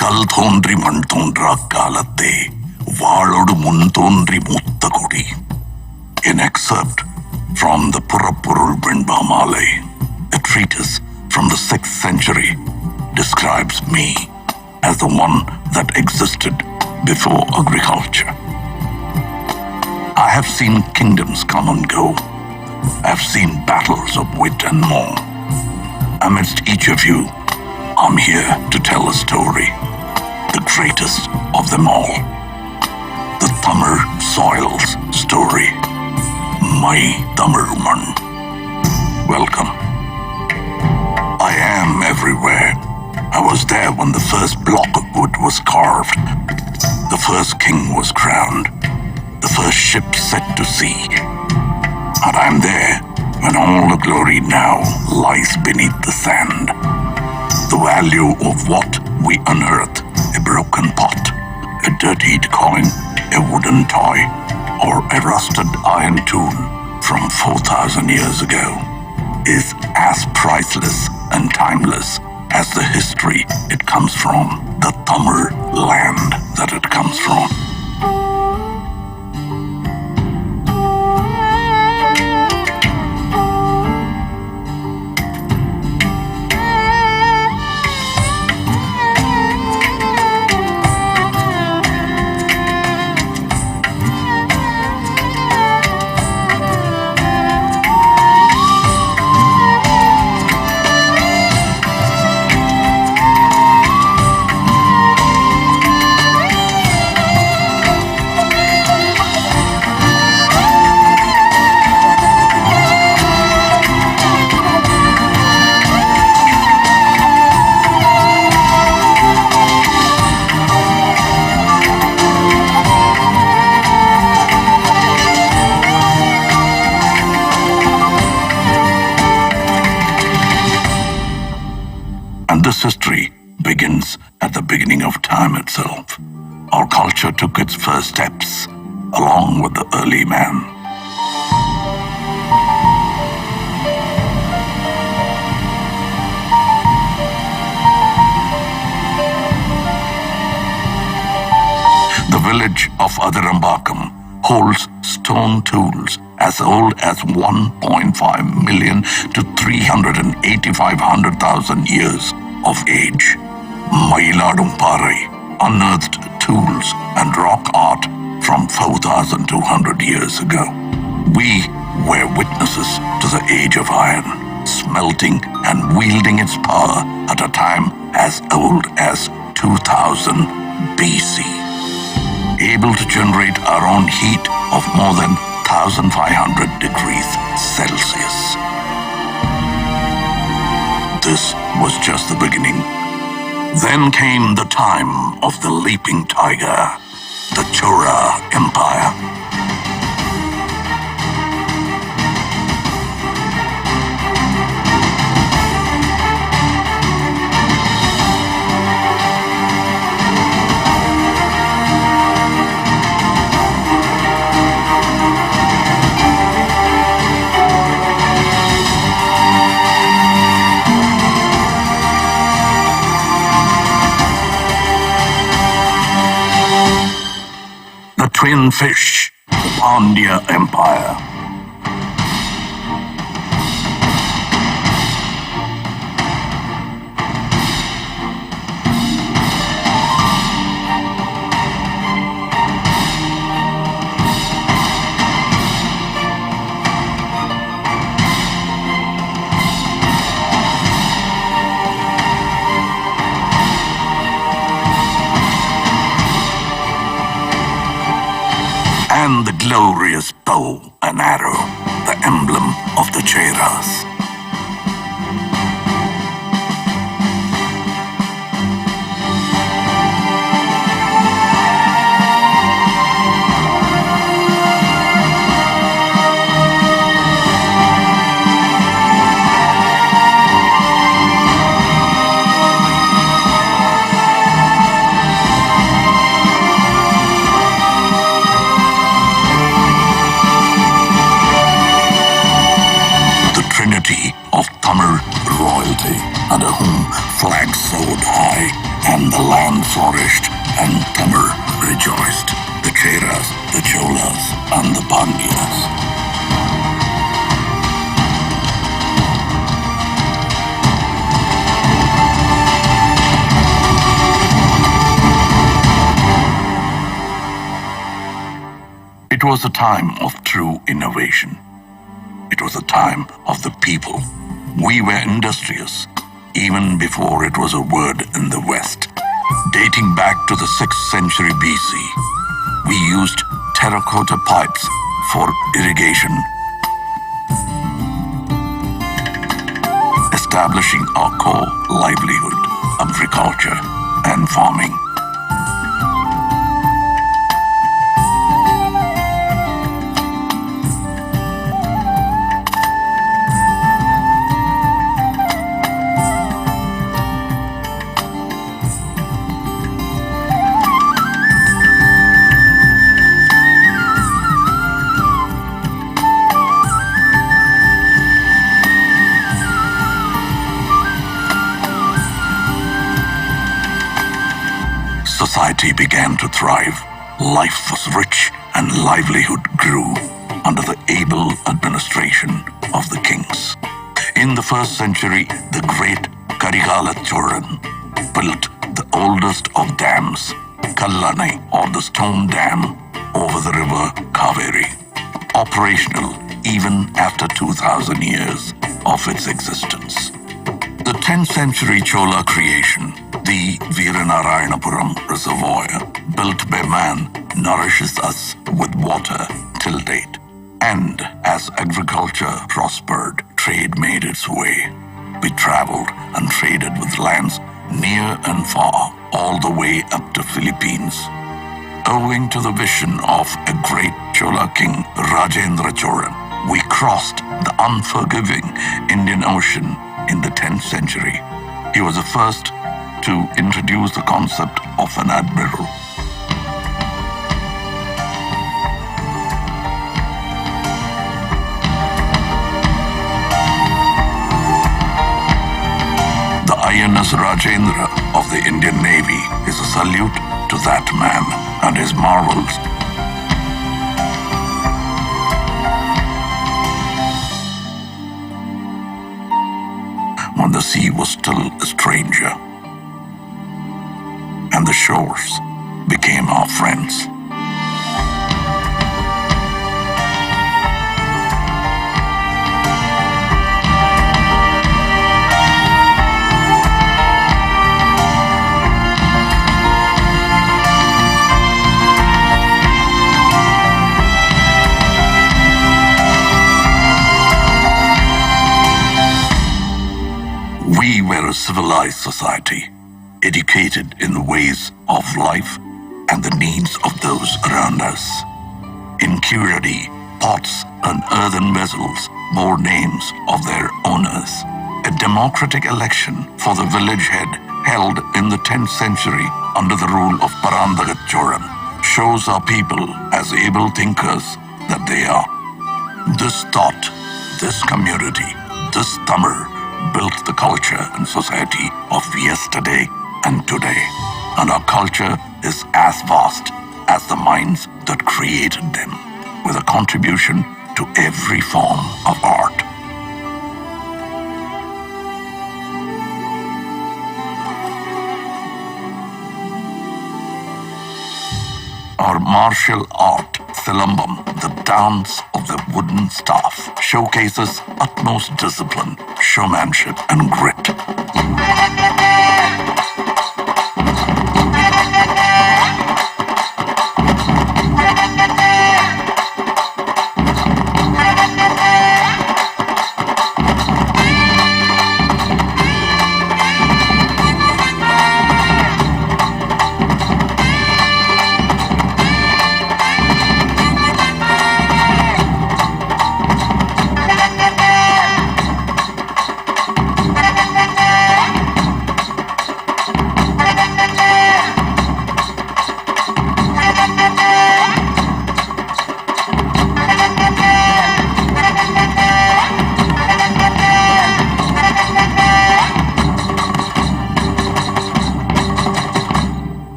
கல் தோன்றி மண் தோன்றா காலத்தே வாளொடு முன் தோன்றி மூத்த கொடி. An excerpt from the Purapurul Venbamale, a treatise from the 6th century, describes me as the one that existed before agriculture. I have seen kingdoms come and go. I have seen battles of wit and more. Amidst each of you, I'm here to tell a story, the greatest of them all. The Tamil soil's story. My Tamil man. Welcome. I am everywhere. I was there when the first block of wood was carved. The first king was crowned. The first ship set to sea. And I'm there when all the glory now lies beneath the sand. The value of what we unearth, a broken pot, a dirtied coin, a wooden toy, or a rusted iron tool from 4,000 years ago, is as priceless and timeless as the history it comes from, the Tamil land that it comes from. This history begins at the beginning of time itself. Our culture took its first steps along with the early man. The village of Adirambakam holds stone tools as old as 1.5 million to 385,000 years of age. Mailadumparai unearthed tools and rock art from 4,200 years ago. We were witnesses to the age of iron, smelting and wielding its power at a time as old as 2000 BC. Able to generate our own heat of more than 1,500 degrees Celsius. This was just the beginning. Then came the time of the leaping tiger, the Chola Empire. Twin Fish, the Pandya Empire. And the glorious bow and arrow, the emblem of the Cheras. Of Tamil royalty, under whom flags soared high and the land flourished, and Tamil rejoiced. The Cheras, the Cholas, and the Pandyas. It was a time of true innovation. It was a time of the people. We were industrious, even before it was a word in the West. Dating back to the 6th century BC, we used terracotta pipes for irrigation, establishing our core livelihood, agriculture, and farming. Society began to thrive. Life was rich and livelihood grew under the able administration of the kings. In the 1st century, the great Karigala Choran built the oldest of dams, Kallanai, or the stone dam, over the river Kaveri, operational even after 2,000 years of its existence. The 10th century Chola creation, the Veeranarayanapuram Reservoir, built by man, nourishes us with water till date. And as agriculture prospered, trade made its way. We traveled and traded with lands near and far, all the way up to Philippines. Owing to the vision of a great Chola king, Rajendra Cholan, we crossed the unforgiving Indian Ocean in the 10th century. He was the first to introduce the concept of an admiral. The INS Rajendra of the Indian Navy is a salute to that man and his marvels. When the sea was still a stranger, and the shores became our friends. We were a civilized society, educated in the ways of life and the needs of those around us. In Curadi, pots and earthen vessels bore names of their owners. A democratic election for the village head held in the 10th century under the rule of Parandagat Choran shows our people as able thinkers that they are. This thought, this community, this Tamil built the culture and society of yesterday and today. And our culture is as vast as the minds that created them, with a contribution to every form of art. Our martial art, Silambam, the dance of the wooden staff, showcases utmost discipline, showmanship, and grit.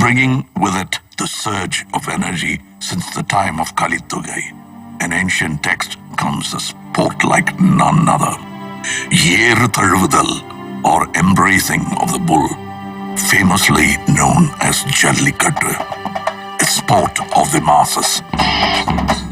bringing with it the surge of energy since the time of Kalitugai. An ancient text comes a sport like none other. Yeru Tazhuvudal, or embracing of the bull, famously known as Jallikattu, a sport of the masses.